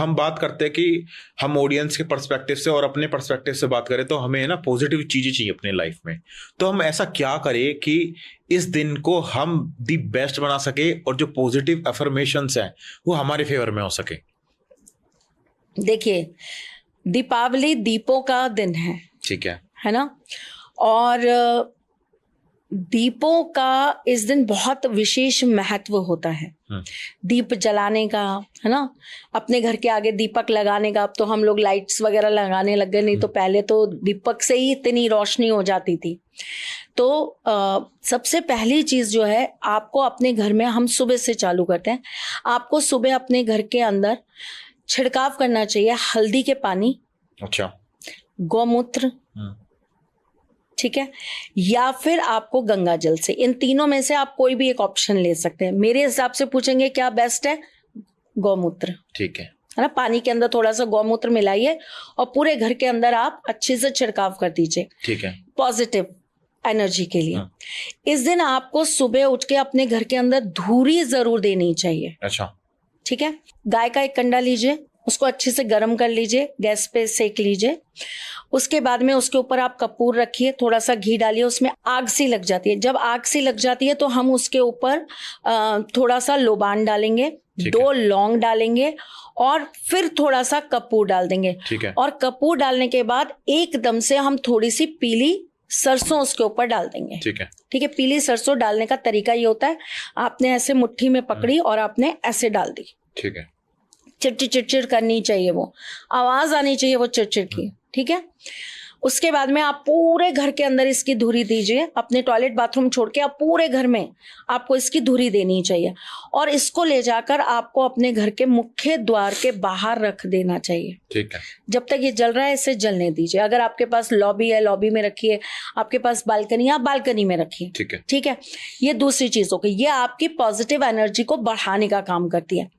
हम बात करते हैं कि हम ऑडियंस के पर्सपेक्टिव से और अपने पर्सपेक्टिव से बात करें तो हमें ना पॉजिटिव चीजें चाहिए अपने लाइफ में। तो हम ऐसा क्या करें कि इस दिन को हम दी बेस्ट बना सके और जो पॉजिटिव अफर्मेशंस हैं वो हमारे फेवर में हो सके। देखिए, दीपावली दीपों का दिन ठीक है ना, और दीपों का इस दिन बहुत विशेष महत्व होता है। दीप जलाने का, है ना, अपने घर के आगे दीपक लगाने का। अब तो हम लोग लाइट्स वगैरह लगाने लग गए, नहीं तो पहले तो दीपक से ही इतनी रोशनी हो जाती थी। तो सबसे पहली चीज जो है, आपको अपने घर में, हम सुबह से चालू करते हैं, आपको सुबह अपने घर के अंदर छिड़काव करना चाहिए हल्दी के पानी, अच्छा, गौमूत्र, ठीक है, या फिर आपको गंगा जल से। इन तीनों में से आप कोई भी एक ऑप्शन ले सकते हैं। मेरे हिसाब से पूछेंगे क्या बेस्ट है, गौमूत्र, ठीक है ना। पानी के अंदर थोड़ा सा गौमूत्र मिलाइए और पूरे घर के अंदर आप अच्छे से छिड़काव कर दीजिए, ठीक है, पॉजिटिव एनर्जी के लिए। इस दिन आपको सुबह उठ के अपने घर के अंदर धूरी जरूर देनी चाहिए। अच्छा, ठीक है, गाय का एक कंडा लीजिए, उसको अच्छे से गर्म कर लीजिए, गैस पे सेक लीजिए। उसके बाद में उसके ऊपर आप कपूर रखिए, थोड़ा सा घी डालिए, उसमें आग सी लग जाती है। जब आग सी लग जाती है तो हम उसके ऊपर थोड़ा सा लोबान डालेंगे, 2 लौंग डालेंगे और फिर थोड़ा सा कपूर डाल देंगे। और कपूर डालने के बाद एकदम से हम थोड़ी सी पीली सरसों उसके ऊपर डाल देंगे। ठीक है, पीली सरसों डालने का तरीका ये होता है, आपने ऐसे मुट्ठी में पकड़ी और आपने ऐसे डाल दी। ठीक है, चिड़चिड़ चिड़चिड़ करनी चाहिए, वो आवाज आनी चाहिए वो चिड़चिड़ की। ठीक है, उसके बाद में आप पूरे घर के अंदर इसकी धुरी दीजिए। अपने टॉयलेट बाथरूम छोड़ के आप पूरे घर में आपको इसकी धुरी देनी चाहिए और इसको ले जाकर आपको अपने घर के मुख्य द्वार के बाहर रख देना चाहिए। ठीक है, जब तक ये जल रहा है इसे जलने दीजिए। अगर आपके पास लॉबी है, लॉबी में रखिए, आपके पास बालकनी है, आप बालकनी में रखिए। ठीक है, ये दूसरी चीज हो गई, ये आपकी पॉजिटिव एनर्जी को बढ़ाने का काम करती है।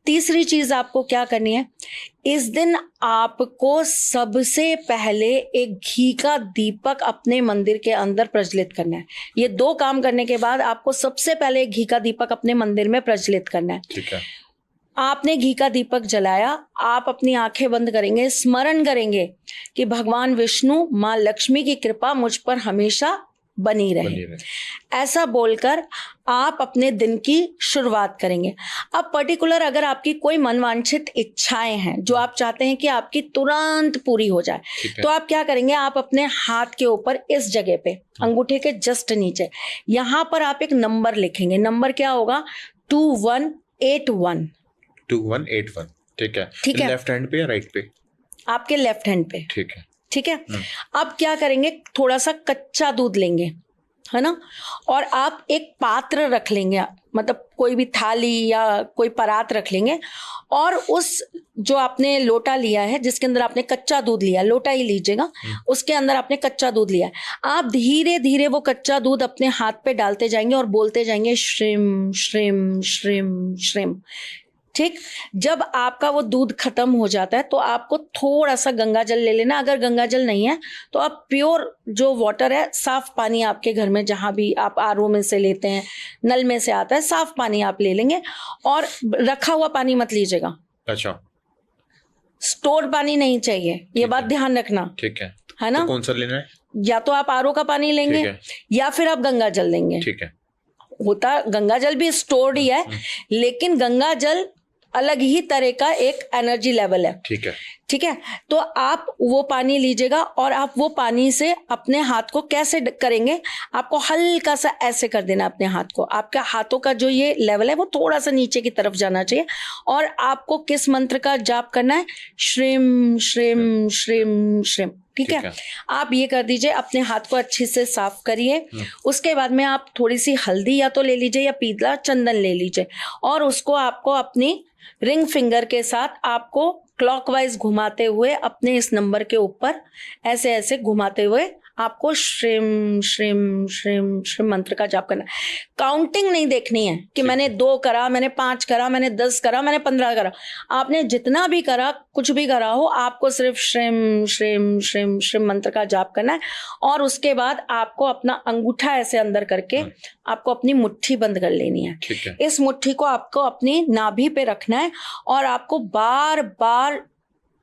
तीसरी चीज आपको क्या करनी है, इस दिन आपको सबसे पहले एक घी का दीपक अपने मंदिर के अंदर प्रज्वलित करना है। ये 2 काम करने के बाद आपको सबसे पहले एक घी का दीपक अपने मंदिर में प्रज्वलित करना है। ठीक है, आपने घी का दीपक जलाया, आप अपनी आंखें बंद करेंगे, स्मरण करेंगे कि भगवान विष्णु, माँ लक्ष्मी की कृपा मुझ पर हमेशा बनी रहे। ऐसा बोलकर आप अपने दिन की शुरुआत करेंगे। अब पर्टिकुलर अगर आपकी कोई मनवांछित इच्छाएं हैं जो आप चाहते हैं कि आपकी तुरंत पूरी हो जाए, तो आप क्या करेंगे, आप अपने हाथ के ऊपर इस जगह पे, अंगूठे के जस्ट नीचे, यहां पर आप एक नंबर लिखेंगे। नंबर क्या होगा, 2181। 2181। ठीक है, लेफ्ट हैंड पे या राइट पे? आपके लेफ्ट हैंड पे। ठीक है, अब क्या करेंगे, थोड़ा सा कच्चा दूध लेंगे, है ना, और आप एक पात्र रख लेंगे, मतलब कोई भी थाली या कोई परात रख लेंगे और उस जो आपने लोटा लिया है, जिसके अंदर आपने कच्चा दूध लिया, लोटा ही लीजिएगा, उसके अंदर आपने कच्चा दूध लिया है, आप धीरे धीरे वो कच्चा दूध अपने हाथ पे डालते जाएंगे और बोलते जाएंगे श्रीम श्रीम श्रीम श्रीम। ठीक, जब आपका वो दूध खत्म हो जाता है तो आपको थोड़ा सा गंगा जल ले लेना। अगर गंगा जल नहीं है तो आप प्योर जो वाटर है, साफ पानी आपके घर में जहां भी आप आरओ में से लेते हैं, नल में से आता है, साफ पानी आप ले लेंगे और रखा हुआ पानी मत लीजिएगा। अच्छा, स्टोर पानी नहीं चाहिए, ये बात ध्यान रखना। ठीक है ना, तो कौन सा लेना है? या तो आप आरओ का पानी लेंगे या फिर आप गंगा जल लेंगे। ठीक है, होता गंगा जल भी स्टोर्ड ही है, लेकिन गंगा जल अलग ही तरह का एक एनर्जी लेवल है। ठीक है, तो आप वो पानी लीजिएगा और आप वो पानी से अपने हाथ को कैसे करेंगे, आपको हल्का सा ऐसे कर देना अपने हाथ को। आपके हाथों का जो ये लेवल है वो थोड़ा सा नीचे की तरफ जाना चाहिए और आपको किस मंत्र का जाप करना है, श्रीम श्रीम श्रीम श्रीम। ठीक है, आप ये कर दीजिए, अपने हाथ को अच्छे से साफ करिए। उसके बाद में आप थोड़ी सी हल्दी या तो ले लीजिए या पीला चंदन ले लीजिए और उसको आपको अपनी रिंग फिंगर के साथ आपको क्लॉकवाइज घुमाते हुए अपने इस नंबर के ऊपर ऐसे ऐसे घुमाते हुए आपको श्रीम श्रीम श्रीम श्रीम मंत्र का जाप करना है। काउंटिंग नहीं देखनी है कि मैंने 2 करा, मैंने 5 करा, मैंने 10 करा, मैंने 15 करा। आपने जितना भी करा, कुछ भी करा हो, आपको सिर्फ श्रीम श्रीम श्रीम श्रीम मंत्र का जाप करना है। और उसके बाद आपको अपना अंगूठा ऐसे अंदर करके आपको अपनी मुट्ठी बंद कर लेनी है। इस मुट्ठी को आपको अपनी नाभि पे रखना है और आपको बार बार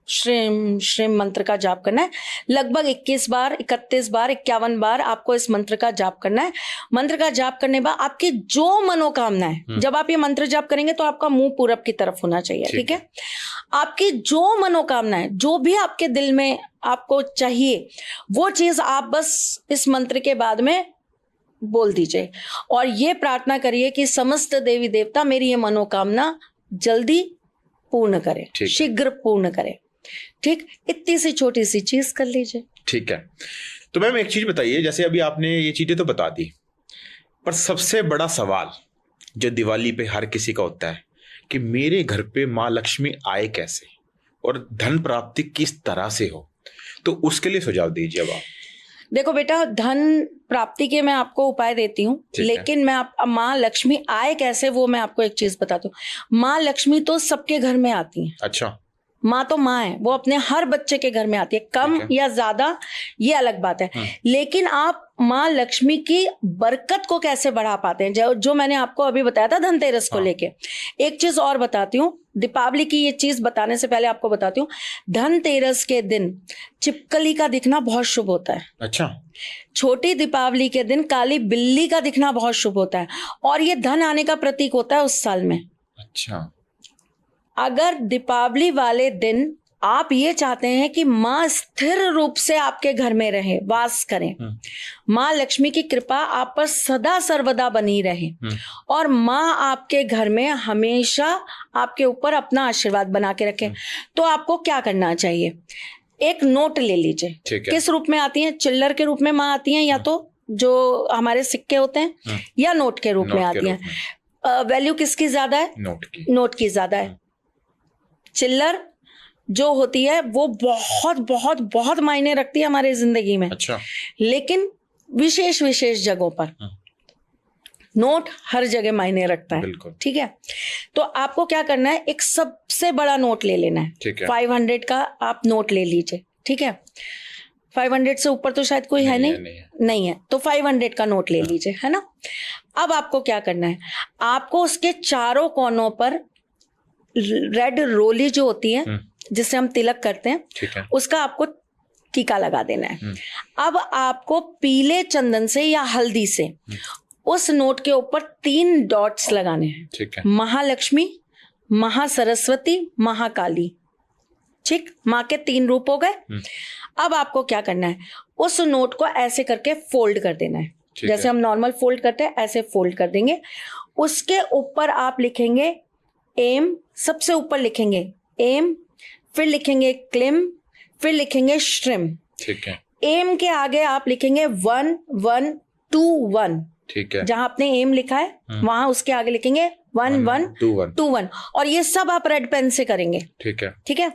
श्रीम श्रीम मंत्र का जाप करना है। लगभग 21 बार, 31 बार, 51 बार आपको इस मंत्र का जाप करना है। मंत्र का जाप करने के बाद आपकी जो मनोकामना है, जब आप ये मंत्र जाप करेंगे तो आपका मुंह पूरब की तरफ होना चाहिए, ठीक है। आपकी जो मनोकामना है, जो भी आपके दिल में आपको चाहिए, वो चीज आप बस इस मंत्र के बाद में बोल दीजिए और ये प्रार्थना करिए कि समस्त देवी देवता मेरी ये मनोकामना जल्दी पूर्ण करे, शीघ्र पूर्ण करे। ठीक, इतनी सी छोटी सी चीज कर लीजिए। ठीक है। तो मैम एक चीज बताइए, जैसे अभी आपने ये चीजें तो बता दी, पर सबसे बड़ा सवाल जो दिवाली पे हर किसी का होता है कि मेरे घर पे माँ लक्ष्मी आए कैसे और धन प्राप्ति किस तरह से हो, तो उसके लिए सुझाव दीजिए अब आप। देखो बेटा, धन प्राप्ति के मैं आपको उपाय देती हूँ, लेकिन मैं माँ लक्ष्मी आए कैसे वो मैं आपको एक चीज बताती हूँ। माँ लक्ष्मी तो सबके घर में आती है। अच्छा। माँ तो माँ है, वो अपने हर बच्चे के घर में आती है, कम या ज्यादा ये अलग बात है। लेकिन आप माँ लक्ष्मी की बरकत को कैसे बढ़ा पाते हैं, जो मैंने आपको अभी बताया था धनतेरस को लेके। एक चीज और बताती हूँ, दीपावली की ये चीज बताने से पहले आपको बताती हूँ, धनतेरस के दिन छिपकली का दिखना बहुत शुभ होता है। अच्छा। छोटी दीपावली के दिन काली बिल्ली का दिखना बहुत शुभ होता है और ये धन आने का प्रतीक होता है उस साल में। अच्छा। अगर दीपावली वाले दिन आप ये चाहते हैं कि माँ स्थिर रूप से आपके घर में रहे, वास करें, माँ लक्ष्मी की कृपा आप पर सदा सर्वदा बनी रहे और माँ आपके घर में हमेशा आपके ऊपर अपना आशीर्वाद बना के रखे, तो आपको क्या करना चाहिए? एक नोट ले लीजिए। किस रूप में आती है? चिल्लर के रूप में माँ आती है, या तो जो हमारे सिक्के होते हैं, या नोट के रूप में आती है। वैल्यू किसकी ज्यादा है? नोट की ज्यादा है। चिल्लर जो होती है वो बहुत बहुत बहुत मायने रखती है हमारी जिंदगी में। अच्छा। लेकिन विशेष विशेष जगहों पर नोट हर जगह मायने रखता है। ठीक है, तो आपको क्या करना है, एक सबसे बड़ा नोट ले लेना है। 500 का आप नोट ले लीजिए। ठीक है, 500 से ऊपर तो शायद कोई है नहीं है, तो 500 का नोट ले लीजिए, है ना। अब आपको क्या करना है, आपको उसके चारों कोनों पर रेड रोली जो होती है जिससे हम तिलक करते हैं, उसका आपको टीका लगा देना है। अब आपको पीले चंदन से या हल्दी से उस नोट के ऊपर 3 डॉट्स लगाने हैं। महालक्ष्मी, महासरस्वती, महाकाली। ठीक, माँ के 3 रूप हो गए। अब आपको क्या करना है, उस नोट को ऐसे करके फोल्ड कर देना है। जैसे हम नॉर्मल फोल्ड करते हैं ऐसे फोल्ड कर देंगे। उसके ऊपर आप लिखेंगे एम, सबसे ऊपर लिखेंगे एम, फिर लिखेंगे क्लिम, फिर लिखेंगे श्रिम। ठीक है। एम के आगे आप लिखेंगे 1 1 2 1। ठीक है। जहां आपने एम लिखा है वहां उसके आगे लिखेंगे 1 1 2 1 और ये सब आप रेड पेन से करेंगे। ठीक है। ठीक है।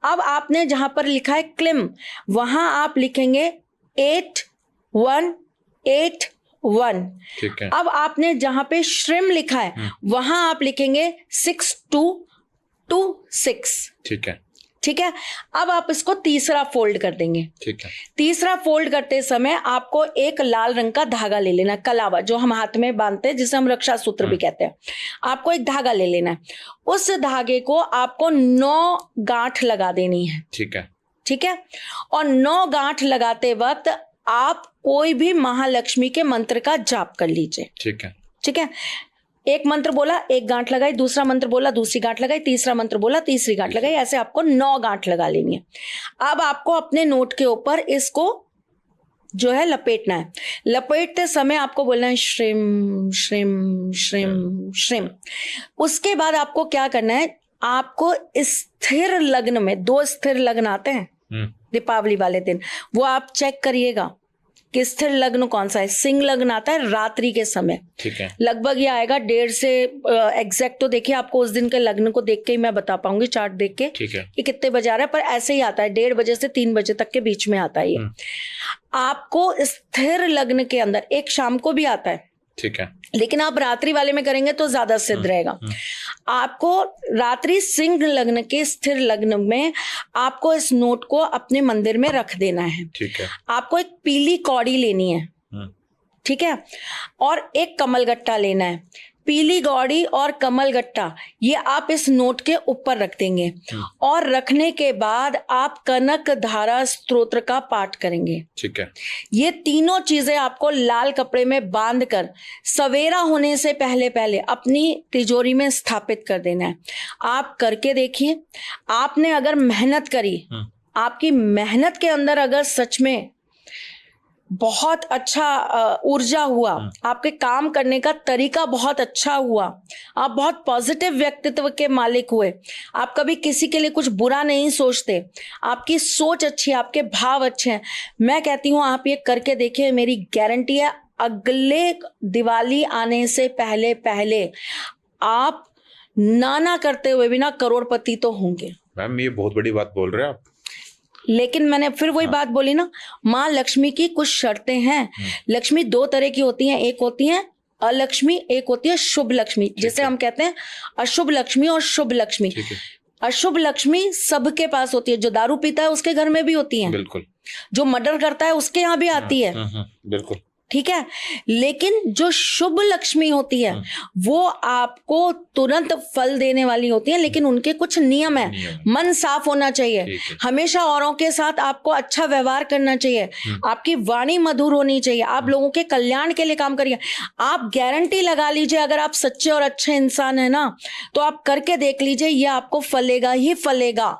अब आपने जहां पर लिखा है क्लिम, वहां आप लिखेंगे 8 1 8 1। ठीक है। अब आपने जहां पे श्रिम लिखा है वहां आप लिखेंगे 6 2 2 6। ठीक है। ठीक है। अब आप इसको तीसरा फोल्ड कर देंगे। ठीक है। तीसरा फोल्ड करते समय आपको एक लाल रंग का धागा ले लेना, कलावा, जो हम हाथ में बांधते हैं जिसे हम रक्षा सूत्र भी कहते हैं। आपको एक धागा ले लेना है, उस धागे को आपको 9 गांठ लगा देनी है। ठीक है। ठीक है। और 9 गांठ लगाते वक्त आप कोई भी महालक्ष्मी के मंत्र का जाप कर लीजिए। ठीक है। ठीक है। एक मंत्र बोला, एक गांठ लगाई, दूसरा मंत्र बोला, दूसरी गांठ लगाई, तीसरा मंत्र बोला, तीसरी गांठ लगाई, ऐसे आपको 9 गांठ लगा लेनी है। अब आपको अपने नोट के ऊपर इसको जो है लपेटना है। लपेटते समय आपको बोलना है श्रीम श्रीम श्रीम श्रीम। उसके बाद आपको क्या करना है, आपको स्थिर लग्न में 2 स्थिर लग्न आते हैं दीपावली वाले दिन, वो आप चेक करिएगा कि स्थिर लग्न कौन सा है। सिंह लग्न आता है रात्रि के समय, ठीक है, लगभग ये आएगा 1:30 से एग्जैक्ट तो देखिए आपको उस दिन के लग्न को देख के ही मैं बता पाऊंगी, चार्ट देख के, ठीक है, कि कितने बजे आ रहा है, पर ऐसे ही आता है 1:30 बजे से 3 बजे तक के बीच में आता है ये। आपको स्थिर लग्न के अंदर एक शाम को भी आता है, ठीक है, लेकिन आप रात्रि वाले में करेंगे तो ज्यादा सिद्ध रहेगा। आपको रात्रि सिंह लग्न के स्थिर लग्न में आपको इस नोट को अपने मंदिर में रख देना है। ठीक है, आपको एक पीली कौड़ी लेनी है, ठीक है, और एक कमलगट्टा लेना है। पीली गौड़ी और कमलगट्टा ये आप इस नोट के ऊपर रख देंगे और रखने के बाद आप कनक धारा स्तोत्र का पाठ करेंगे। ठीक है, ये तीनों चीजें आपको लाल कपड़े में बांधकर सवेरा होने से पहले पहले अपनी तिजोरी में स्थापित कर देना है। आप करके देखिए, आपने अगर मेहनत करी, आपकी मेहनत के अंदर अगर सच में बहुत अच्छा ऊर्जा हुआ, आपके काम करने का तरीका बहुत अच्छा हुआ, आप बहुत पॉजिटिव व्यक्तित्व के मालिक हुए, आप कभी किसी के लिए कुछ बुरा नहीं सोचते, आपकी सोच अच्छी है, आपके भाव अच्छे हैं, मैं कहती हूँ आप ये करके देखिए, मेरी गारंटी है अगले दिवाली आने से पहले पहले आप नाना करते हुए भी ना करोड़पति तो होंगे। मैम ये बहुत बड़ी बात बोल रहे हैं आप। लेकिन मैंने फिर वही बात बोली ना, माँ लक्ष्मी की कुछ शर्तें हैं। लक्ष्मी 2 तरह की होती हैं, एक होती है अलक्ष्मी, एक होती है शुभ लक्ष्मी, जिसे हम कहते हैं अशुभ लक्ष्मी और शुभ लक्ष्मी। अशुभ लक्ष्मी सबके पास होती है, जो दारू पीता है उसके घर में भी होती है, बिल्कुल, जो मर्डर करता है उसके यहाँ भी आती है, बिल्कुल, ठीक है। लेकिन जो शुभ लक्ष्मी होती है वो आपको तुरंत फल देने वाली होती है, लेकिन उनके कुछ नियम है। मन साफ होना चाहिए, हमेशा औरों के साथ आपको अच्छा व्यवहार करना चाहिए, आपकी वाणी मधुर होनी चाहिए, आप लोगों के कल्याण के लिए काम करिए। आप गारंटी लगा लीजिए, अगर आप सच्चे और अच्छे इंसान है ना, तो आप करके देख लीजिए, ये आपको फलेगा ही फलेगा।